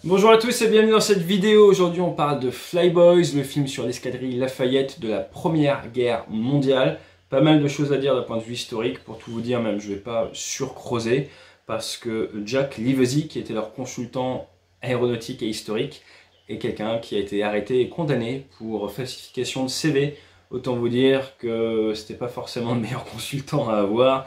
Bonjour à tous et bienvenue dans cette vidéo. Aujourd'hui on parle de Flyboys, le film sur l'escadrille Lafayette de la Première Guerre mondiale. Pas mal de choses à dire d'un point de vue historique, pour tout vous dire même, je ne vais pas surcreuser, parce que Jack Livesey, qui était leur consultant aéronautique et historique, est quelqu'un qui a été arrêté et condamné pour falsification de CV. Autant vous dire que c'était pas forcément le meilleur consultant à avoir.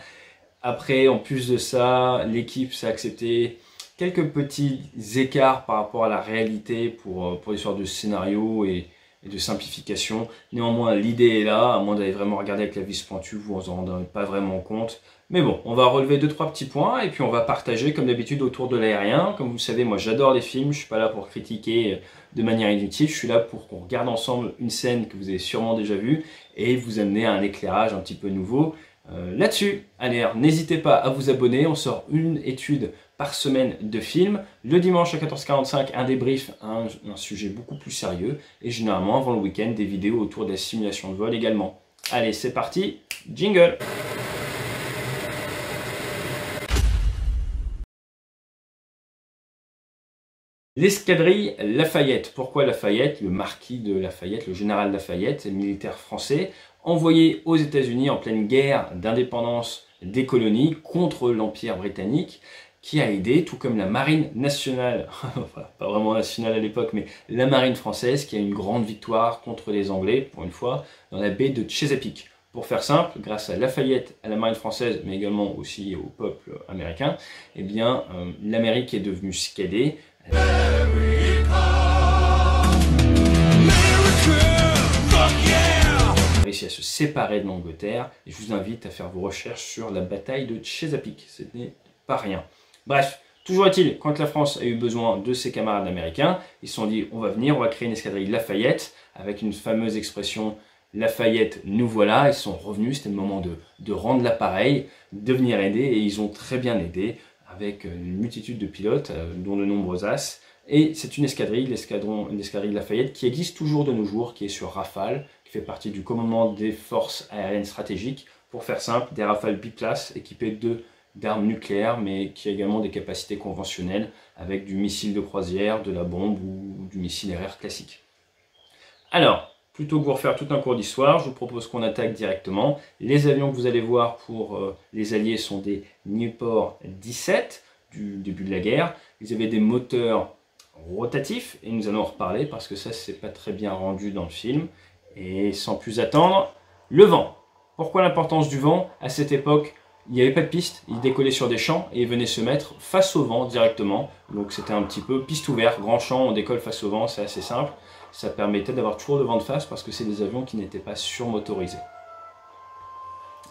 Après, en plus de ça, l'équipe s'est accepté quelques petits écarts par rapport à la réalité pour l'histoire de scénario et de simplification. Néanmoins, l'idée est là, à moins d'aller vraiment regarder avec la vis pointue, vous vous en rendez pas vraiment compte. Mais bon, on va relever 2-3 petits points et puis on va partager comme d'habitude autour de l'aérien. Comme vous le savez, moi j'adore les films, je suis pas là pour critiquer de manière inutile, je suis là pour qu'on regarde ensemble une scène que vous avez sûrement déjà vue et vous amener à un éclairage un petit peu nouveau là-dessus. Allez, n'hésitez pas à vous abonner, on sort une étude par semaine de films. Le dimanche à 14h45, un débrief, un sujet beaucoup plus sérieux. Et généralement, avant le week-end, des vidéos autour de la simulation de vol également. Allez, c'est parti, jingle! L'escadrille Lafayette. Pourquoi Lafayette? Le marquis de Lafayette, le général Lafayette, militaire français, envoyé aux États-Unis en pleine guerre d'indépendance des colonies contre l'Empire britannique, qui a aidé, tout comme la marine nationale, pas vraiment nationale à l'époque, mais la marine française, qui a eu une grande victoire contre les Anglais, pour une fois, dans la baie de Chesapeake. Pour faire simple, grâce à Lafayette, à la marine française, mais également aussi au peuple américain, eh bien, l'Amérique est devenue scadée. Réussi à se séparer de l'Angleterre, et je vous invite à faire vos recherches sur la bataille de Chesapeake, ce n'est pas rien. Bref, toujours est-il, quand la France a eu besoin de ses camarades américains, ils se sont dit on va venir, on va créer une escadrille Lafayette, avec une fameuse expression Lafayette, nous voilà. Ils sont revenus, c'était le moment de rendre l'appareil, de venir aider, et ils ont très bien aidé, avec une multitude de pilotes, dont de nombreux as. Et c'est une escadrille, l'escadrille Lafayette, qui existe toujours de nos jours, qui est sur Rafale, qui fait partie du commandement des forces aériennes stratégiques. Pour faire simple, des Rafales biplaces équipées d'armes nucléaires, mais qui a également des capacités conventionnelles, avec du missile de croisière, de la bombe ou du missile aérien classique. Alors, plutôt que vous refaire tout un cours d'histoire, je vous propose qu'on attaque directement. Les avions que vous allez voir pour les Alliés sont des Nieuport 17 du début de la guerre. Ils avaient des moteurs rotatifs et nous allons en reparler parce que ça c'est pas très bien rendu dans le film. Et sans plus attendre, le vent. Pourquoi l'importance du vent? À cette époque, il n'y avait pas de piste, ils décollaient sur des champs et ils venaient se mettre face au vent directement. Donc c'était un petit peu piste ouverte, grand champ, on décolle face au vent, c'est assez simple. Ça permettait d'avoir toujours le vent de face parce que c'est des avions qui n'étaient pas surmotorisés.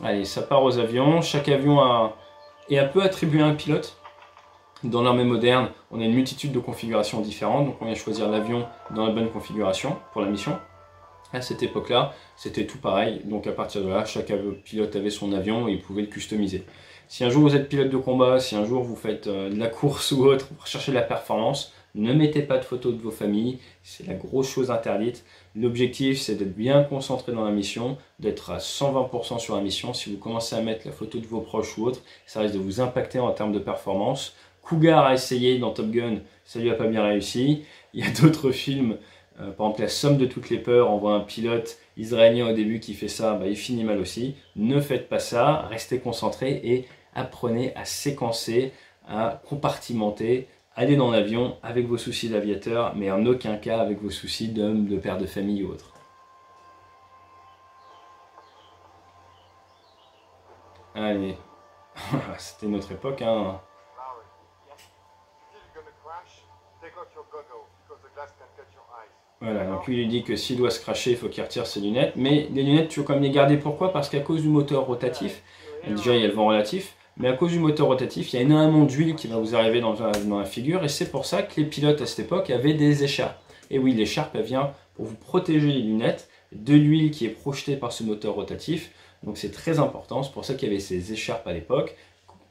Allez, ça part aux avions. Chaque avion est un peu attribué à un pilote. Dans l'armée moderne, on a une multitude de configurations différentes, donc on vient choisir l'avion dans la bonne configuration pour la mission. À cette époque-là, c'était tout pareil, donc à partir de là, chaque pilote avait son avion et il pouvait le customiser. Si un jour vous êtes pilote de combat, si un jour vous faites de la course ou autre pour chercher la performance, ne mettez pas de photos de vos familles, c'est la grosse chose interdite. L'objectif c'est d'être bien concentré dans la mission, d'être à 120% sur la mission. Si vous commencez à mettre la photo de vos proches ou autres, ça risque de vous impacter en termes de performance. Cougar a essayé dans Top Gun, ça lui a pas bien réussi. Il y a d'autres films, par exemple La Somme de toutes les peurs, on voit un pilote israélien au début qui fait ça, il finit mal aussi. Ne faites pas ça, restez concentrés et apprenez à séquencer, à compartimenter. Allez dans l'avion avec vos soucis d'aviateur, mais en aucun cas avec vos soucis d'homme, de père de famille ou autre. Allez, c'était notre époque, hein. Voilà, donc lui il dit que s'il doit se cracher, il faut qu'il retire ses lunettes. Mais les lunettes, tu veux quand même les garder, pourquoi? Parce qu'à cause du moteur rotatif, déjà il y a le vent relatif, mais à cause du moteur rotatif, il y a énormément d'huile qui va vous arriver dans la figure, et c'est pour ça que les pilotes à cette époque avaient des écharpes. Et oui, l'écharpe, elle vient pour vous protéger les lunettes de l'huile qui est projetée par ce moteur rotatif, donc c'est très important, c'est pour ça qu'il y avait ces écharpes à l'époque.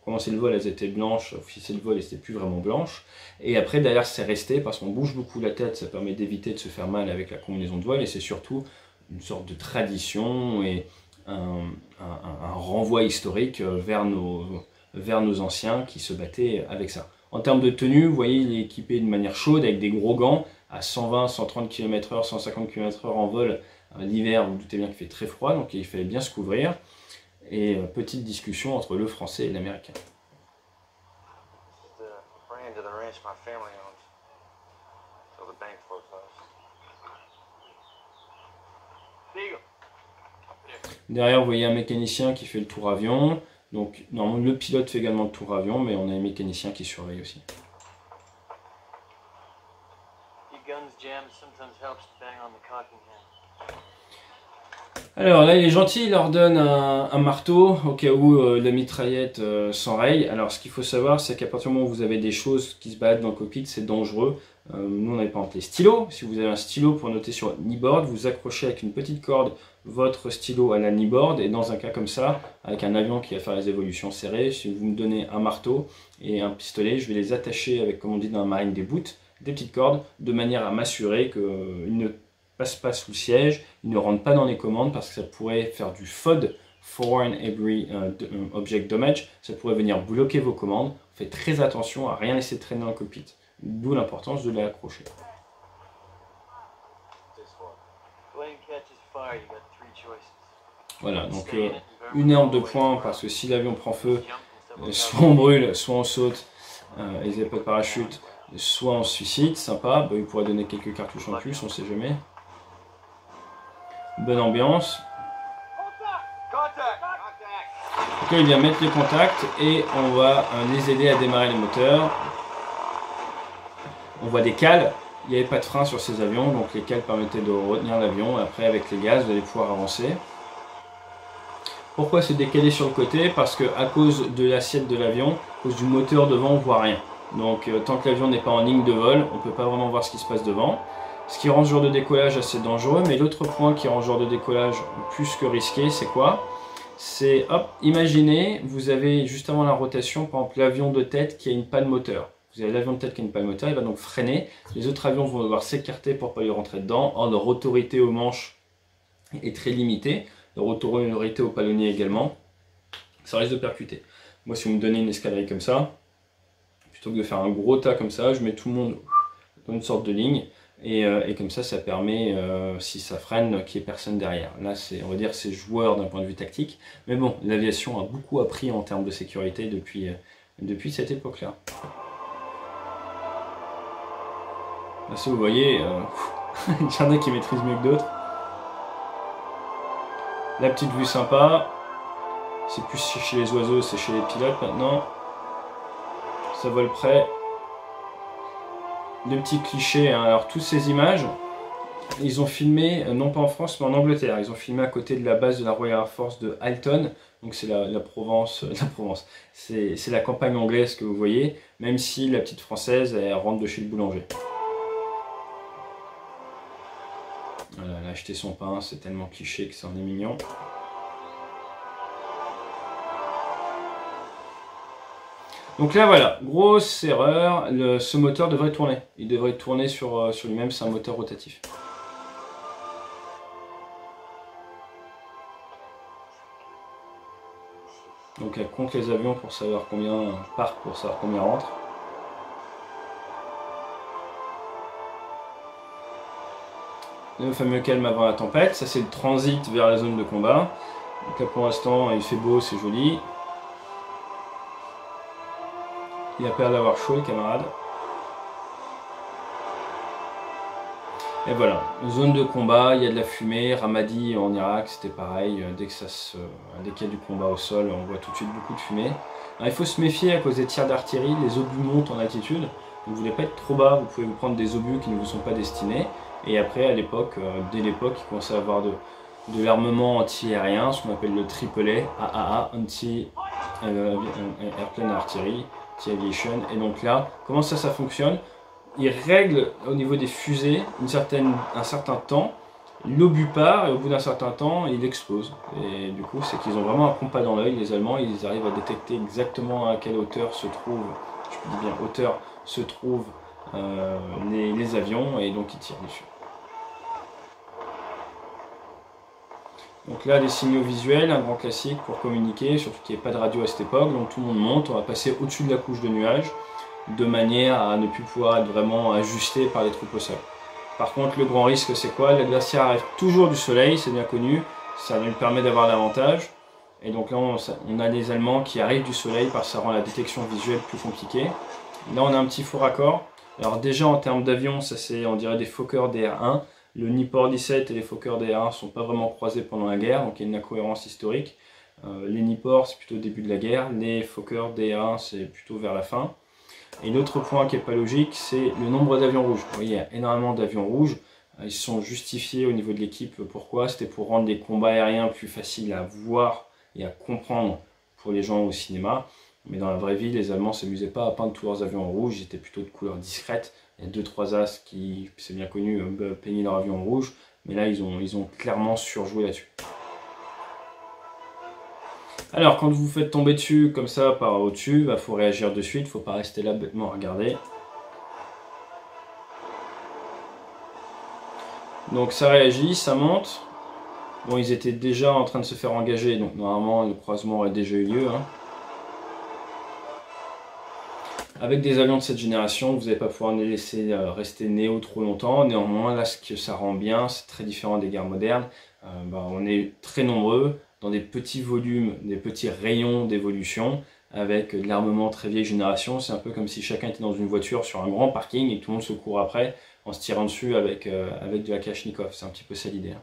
Commencer le vol, elles étaient blanches, officier de vol, elles n'étaient plus vraiment blanches. Et après, derrière, c'est resté parce qu'on bouge beaucoup la tête, ça permet d'éviter de se faire mal avec la combinaison de vol, et c'est surtout une sorte de tradition et un renvoi historique vers nos anciens qui se battaient avec ça. En termes de tenue, vous voyez, il est équipé de manière chaude avec des gros gants à 120, 130 km/h, 150 km/h en vol. L'hiver, vous, vous doutez bien qu'il fait très froid, donc il fallait bien se couvrir. Et petite discussion entre le français et l'américain. Derrière, vous voyez un mécanicien qui fait le tour avion. Donc, normalement, le pilote fait également le tour avion, mais on a un mécanicien qui surveille aussi. Alors là, il est gentil, il leur donne un marteau au cas où la mitraillette s'enraye. Alors, ce qu'il faut savoir, c'est qu'à partir du moment où vous avez des choses qui se baladent dans le cockpit, c'est dangereux. Nous, on avait par exemple les stylos. Si vous avez un stylo pour noter sur kneeboard, vous accrochez avec une petite corde votre stylo à la kneeboard. Et dans un cas comme ça, avec un avion qui va faire les évolutions serrées, si vous me donnez un marteau et un pistolet, je vais les attacher avec, comme on dit dans la marine, des boots, des petites cordes, de manière à m'assurer qu'ils ne passent pas sous le siège, ils ne rentrent pas dans les commandes parce que ça pourrait faire du FOD, Foreign Object Damage, ça pourrait venir bloquer vos commandes. Faites très attention à rien laisser traîner dans le cockpit, d'où l'importance de les accrocher. Voilà, donc une arme de poing parce que si l'avion prend feu, soit on brûle, soit on saute, et il n'y a pas de parachute, soit on se suicide, sympa, il pourrait donner quelques cartouches en plus, on ne sait jamais. Bonne ambiance. Donc là, il vient mettre les contacts et on va les aider à démarrer les moteurs. On voit des cales, il n'y avait pas de frein sur ces avions, donc les cales permettaient de retenir l'avion. Après, avec les gaz, vous allez pouvoir avancer. Pourquoi se décaler sur le côté? Parce qu'à cause de l'assiette de l'avion, à cause du moteur devant, on ne voit rien. Donc tant que l'avion n'est pas en ligne de vol, on ne peut pas vraiment voir ce qui se passe devant. Ce qui rend ce genre de décollage assez dangereux, mais l'autre point qui rend ce genre de décollage plus que risqué, c'est quoi? C'est, hop, imaginez, vous avez juste avant la rotation, par exemple l'avion de tête qui a une panne moteur. Vous avez l'avion de tête qui a une panne moteur, il va donc freiner. Les autres avions vont devoir s'écarter pour ne pas lui rentrer dedans. Or, leur autorité au manche est très limitée. Leur autorité au palonnier également. Ça risque de percuter. Moi, si vous me donnez une escadrille comme ça, plutôt que de faire un gros tas comme ça, je mets tout le monde dans une sorte de ligne. Et comme ça permet, si ça freine, qu'il n'y ait personne derrière. Là, on va dire c'est joueur d'un point de vue tactique. Mais bon, l'aviation a beaucoup appris en termes de sécurité depuis cette époque-là. Là, si vous voyez, il y en a qui maîtrisent mieux que d'autres. La petite vue sympa. C'est plus chez les oiseaux, c'est chez les pilotes maintenant. Ça vole près. Deux petits clichés, hein. Alors toutes ces images, ils ont filmé, non pas en France, mais en Angleterre. Ils ont filmé à côté de la base de la Royal Air Force de Halton. Donc c'est la Provence, c'est la campagne anglaise que vous voyez, même si la petite française, elle rentre de chez le boulanger. Voilà, elle a acheté son pain, c'est tellement cliché que ça en est mignon. Donc là voilà, grosse erreur, ce moteur devrait tourner. Il devrait tourner sur lui-même, c'est un moteur rotatif. Donc elle compte les avions pour savoir combien partent, pour savoir combien rentrent. Le fameux calme avant la tempête, ça c'est le transit vers la zone de combat. Donc là pour l'instant il fait beau, c'est joli. Il a peur d'avoir chaud, les camarades. Et voilà, zone de combat, il y a de la fumée. Ramadi en Irak, c'était pareil. Dès qu'il y a du combat au sol, on voit tout de suite beaucoup de fumée. Alors, il faut se méfier à cause des tirs d'artillerie. Les obus montent en altitude. Donc vous ne voulez pas être trop bas, vous pouvez vous prendre des obus qui ne vous sont pas destinés. Et après, à l'époque, dès l'époque, il commençait à avoir de l'armement anti-aérien, ce qu'on appelle le AAA, Anti-Airplane Artillery. Aviation. Et donc là, comment ça fonctionne? Ils règlent au niveau des fusées un certain temps, l'obus part et au bout d'un certain temps il explose. Et du coup c'est qu'ils ont vraiment un compas dans l'œil, les Allemands, ils arrivent à détecter exactement à quelle hauteur se trouve, je dis bien hauteur, se trouvent les avions et donc ils tirent dessus. Donc là, les signaux visuels, un grand classique pour communiquer, surtout qu'il n'y avait pas de radio à cette époque, donc tout le monde monte, on va passer au-dessus de la couche de nuages. de manière à ne plus pouvoir être vraiment ajusté par les troupes au sol. Par contre, le grand risque, c'est quoi? La glacière arrive toujours du soleil, c'est bien connu, ça lui permet d'avoir l'avantage. Et donc là, on a les Allemands qui arrivent du soleil parce que ça rend la détection visuelle plus compliquée. Là, on a un petit faux raccord. Alors déjà, en termes d'avion, ça c'est, on dirait des Fokker DR-1. Le Nipor 17 et les Fokker DR-1 ne sont pas vraiment croisés pendant la guerre, donc il y a une incohérence historique. Les Nipor, c'est plutôt au début de la guerre. Les Fokker DR-1, c'est plutôt vers la fin. Et l'autre point qui n'est pas logique, c'est le nombre d'avions rouges. Vous voyez, il y a énormément d'avions rouges. Ils sont justifiés au niveau de l'équipe. Pourquoi? C'était pour rendre les combats aériens plus faciles à voir et à comprendre pour les gens au cinéma. Mais dans la vraie vie, les Allemands ne s'amusaient pas à peindre tous leurs avions en rouge. Ils étaient plutôt de couleurs discrètes. Il y a 2-3 as qui, c'est bien connu, peignaient leur avion en rouge. Mais là, ils ont clairement surjoué là-dessus. Alors, quand vous faites tomber dessus, comme ça, par au-dessus, il faut réagir de suite, il ne faut pas rester là bêtement à regarder. Donc ça réagit, ça monte. Bon, ils étaient déjà en train de se faire engager, donc normalement, le croisement aurait déjà eu lieu. Avec des avions de cette génération, vous n'allez pas pouvoir les laisser rester néo trop longtemps. Néanmoins, là, ce que ça rend bien, c'est très différent des guerres modernes. On est très nombreux, dans des petits volumes, des petits rayons d'évolution, avec de l'armement très vieille génération. C'est un peu comme si chacun était dans une voiture sur un grand parking et que tout le monde se court après en se tirant dessus avec de la Kalachnikov. C'est un petit peu ça l'idée.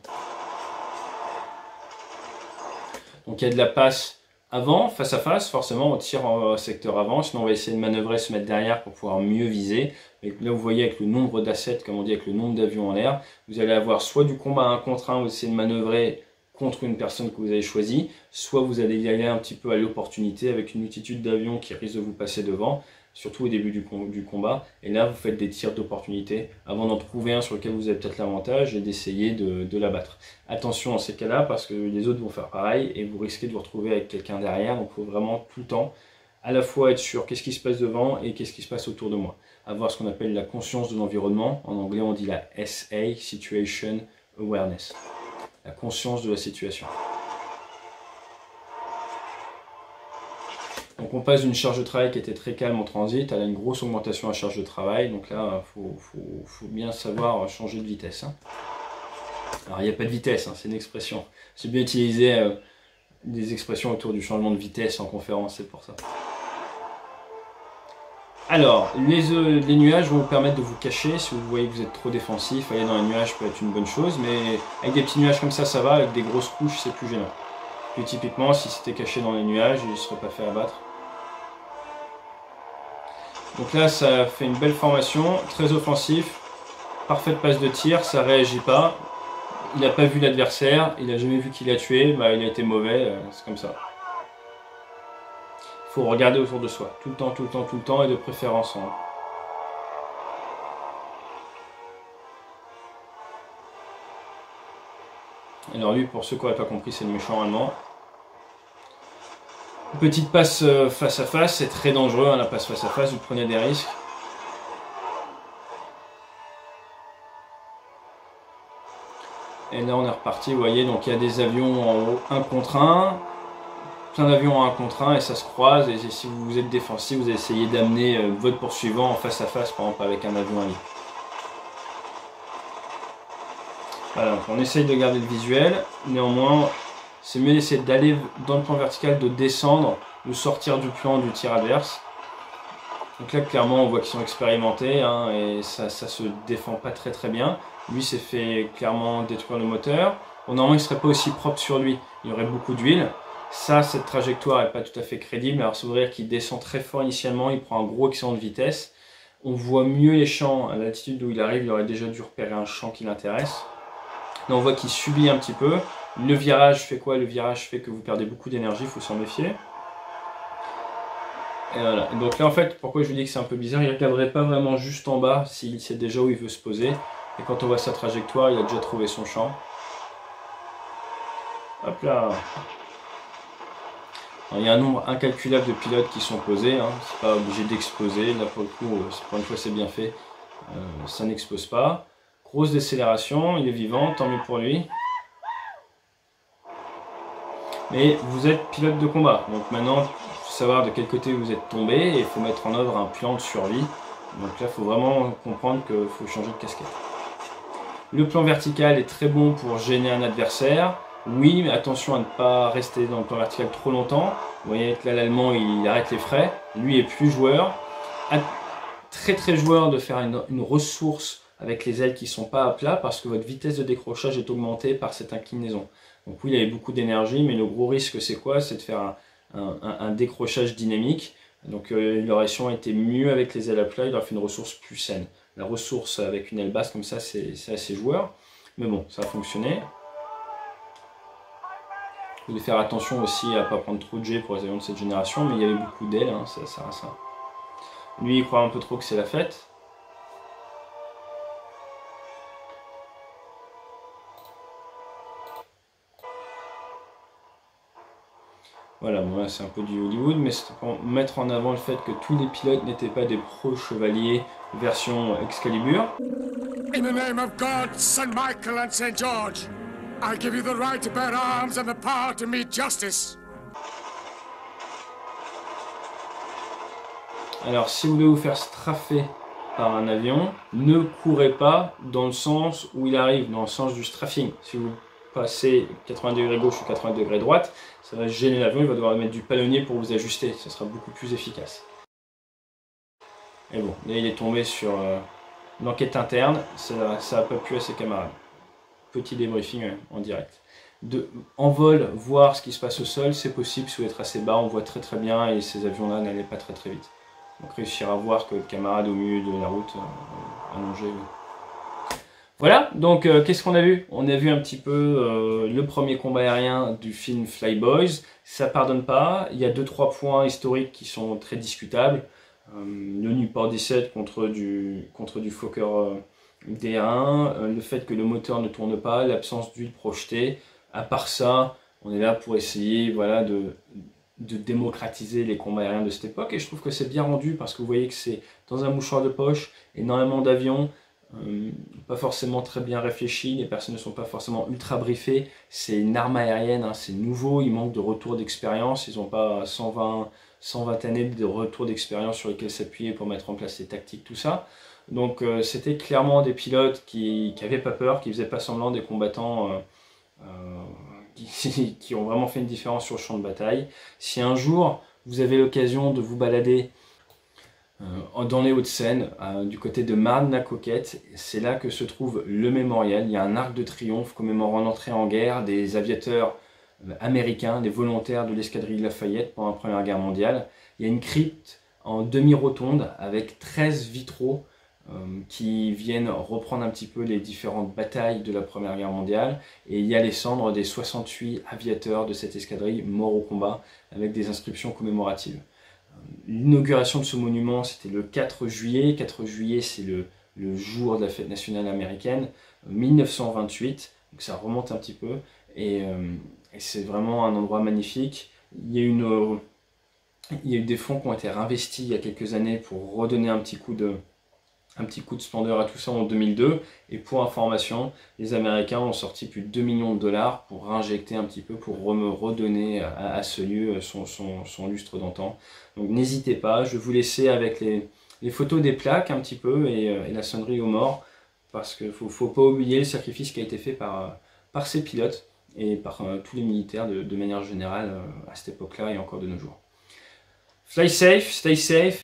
Donc il y a de la passe avant, face à face, forcément on tire en secteur avant, sinon on va essayer de manœuvrer, se mettre derrière pour pouvoir mieux viser. Et là vous voyez avec le nombre d'assets, comme on dit, avec le nombre d'avions en l'air, vous allez avoir soit du combat 1 contre 1, vous essayez de manœuvrer contre une personne que vous avez choisie, soit vous allez y aller un petit peu à l'opportunité avec une multitude d'avions qui risquent de vous passer devant, surtout au début du combat, et là vous faites des tirs d'opportunité avant d'en trouver un sur lequel vous avez peut-être l'avantage et d'essayer de l'abattre. Attention dans ces cas-là parce que les autres vont faire pareil et vous risquez de vous retrouver avec quelqu'un derrière, donc il faut vraiment tout le temps à la fois être sûr qu'est-ce qui se passe devant et qu'est-ce qui se passe autour de moi. Avoir ce qu'on appelle la conscience de l'environnement, en anglais on dit la SA, Situation Awareness. La conscience de la situation. Donc on passe d'une charge de travail qui était très calme en transit à une grosse augmentation à charge de travail. Donc là, il faut bien savoir changer de vitesse. Alors il n'y a pas de vitesse, c'est une expression. J'ai bien utilisé des expressions autour du changement de vitesse en conférence, c'est pour ça. Alors, les nuages vont vous permettre de vous cacher. Si vous voyez que vous êtes trop défensif, aller dans les nuages peut être une bonne chose, mais avec des petits nuages comme ça va. Avec des grosses couches, c'est plus gênant. Puis typiquement, si c'était caché dans les nuages, il ne serait pas fait abattre. Donc là, ça fait une belle formation, très offensif. Parfaite passe de tir, ça ne réagit pas. Il n'a pas vu l'adversaire, il n'a jamais vu qui l'a tué, il a été mauvais, c'est comme ça. Il faut regarder autour de soi, tout le temps, tout le temps, tout le temps, et de préférence en haut. Alors lui, pour ceux qui n'auraient pas compris, c'est le méchant allemand. Une petite passe face à face, c'est très dangereux, la passe face à face, vous prenez des risques. Et là on est reparti, vous voyez, donc il y a des avions en haut 1 contre 1. Plein d'avions en 1 contre 1 et ça se croise, et si vous êtes défensif, vous allez essayer d'amener votre poursuivant en face à face, par exemple avec un avion allié. Voilà, donc on essaye de garder le visuel, néanmoins c'est mieux d'essayer d'aller dans le plan vertical, de descendre, de sortir du plan du tir adverse. Donc là clairement on voit qu'ils sont expérimentés et ça se défend pas très bien. Lui s'est fait clairement détruire le moteur. Bon, normalement il serait pas aussi propre sur lui, il y aurait beaucoup d'huile. Ça, cette trajectoire n'est pas tout à fait crédible. Alors ça veut dire qu'il descend très fort initialement, il prend un gros excédent de vitesse. On voit mieux les champs à l'altitude où il arrive, il aurait déjà dû repérer un champ qui l'intéresse. Là on voit qu'il subit un petit peu. Le virage fait quoi? Le virage fait que vous perdez beaucoup d'énergie, il faut s'en méfier. Et voilà. Donc là en fait, pourquoi je vous dis que c'est un peu bizarre, il ne regarderait pas vraiment juste en bas s'il sait déjà où il veut se poser. Et quand on voit sa trajectoire, il a déjà trouvé son champ. Hop là. Alors, il y a un nombre incalculable de pilotes qui sont posés, c'est pas obligé d'exploser, là pour le coup, pour une fois c'est bien fait, ça n'explose pas. Grosse décélération, il est vivant, tant mieux pour lui. Mais vous êtes pilote de combat, donc maintenant savoir de quel côté vous êtes tombé et il faut mettre en œuvre un plan de survie. Donc là, il faut vraiment comprendre qu'il faut changer de casquette. Le plan vertical est très bon pour gêner un adversaire. Oui, mais attention à ne pas rester dans le plan vertical trop longtemps. Vous voyez que là, l'Allemand, il arrête les frais. Lui est plus joueur. Très très joueur de faire une ressource avec les ailes qui ne sont pas à plat parce que votre vitesse de décrochage est augmentée par cette inclinaison. Donc oui, il avait beaucoup d'énergie, mais le gros risque, c'est quoi? C'est de faire un décrochage dynamique. Donc il aurait sûrement été mieux avec les ailes à plat, il aurait fait une ressource plus saine. La ressource avec une aile basse comme ça, c'est assez joueur. Mais bon, ça a fonctionné. Vous devez faire attention aussi à ne pas prendre trop de G pour les avions de cette génération, mais il y avait beaucoup d'ailes, hein, ça sert à ça. Lui, il croit un peu trop que c'est la fête. Voilà, bon là c'est un peu du Hollywood, mais c'est pour mettre en avant le fait que tous les pilotes n'étaient pas des pros chevaliers version Excalibur. In the name of God, St. Michael and St. George, I give you the right to bear arms and the power to meet justice. Alors si vous devez vous faire straffer par un avion, ne courez pas dans le sens où il arrive, dans le sens du strafing. Si vous passez 80 degrés gauche ou 80 degrés droite, ça va gêner l'avion, il va devoir mettre du palonnier pour vous ajuster, ça sera beaucoup plus efficace. Et bon, là il est tombé sur l'enquête interne, ça n'a pas plu à ses camarades. Petit débriefing en direct. En vol, voir ce qui se passe au sol, c'est possible si vous êtes assez bas, on voit très très bien et ces avions-là n'allaient pas très très vite. Donc réussir à voir que le camarade au milieu de la route allongé. Voilà, donc qu'est-ce qu'on a vu? On a vu un petit peu le premier combat aérien du film Fly Boys. Ça pardonne pas, il y a 2-3 points historiques qui sont très discutables. Le Newport 17 contre du Fokker DR1, le fait que le moteur ne tourne pas, l'absence d'huile projetée. À part ça, on est là pour essayer voilà, de démocratiser les combats aériens de cette époque, et je trouve que c'est bien rendu parce que vous voyez que c'est dans un mouchoir de poche, énormément d'avions, pas forcément très bien réfléchi, les personnes ne sont pas forcément ultra briefées, c'est une arme aérienne, hein, c'est nouveau, il manque de retour d'expérience, ils n'ont pas 120 années de retour d'expérience sur lesquelles s'appuyer pour mettre en place les tactiques, tout ça. Donc c'était clairement des pilotes qui n'avaient pas peur, qui faisaient pas semblant, des combattants qui ont vraiment fait une différence sur le champ de bataille. Si un jour vous avez l'occasion de vous balader dans les Hauts-de-Seine, du côté de Marne-la-Coquette, c'est là que se trouve le mémorial. Il y a un arc de triomphe commémorant l'entrée en guerre des aviateurs américains, des volontaires de l'escadrille Lafayette pendant la Première Guerre mondiale. Il y a une crypte en demi-rotonde avec 13 vitraux qui viennent reprendre un petit peu les différentes batailles de la Première Guerre mondiale, et il y a les cendres des 68 aviateurs de cette escadrille morts au combat avec des inscriptions commémoratives. L'inauguration de ce monument, c'était le 4 juillet. 4 juillet, c'est le jour de la fête nationale américaine, 1928, donc ça remonte un petit peu, et c'est vraiment un endroit magnifique. Il y a eu des fonds qui ont été réinvestis il y a quelques années pour redonner un petit coup de splendeur à tout ça en 2002, et pour information, les Américains ont sorti plus de 2 millions de dollars pour réinjecter un petit peu, pour redonner à ce lieu son lustre d'antan. Donc n'hésitez pas, je vais vous laisser avec les photos des plaques un petit peu et la sonnerie aux morts, parce qu'il ne faut pas oublier le sacrifice qui a été fait par ces pilotes et par tous les militaires de manière générale à cette époque-là et encore de nos jours. Fly safe, stay safe.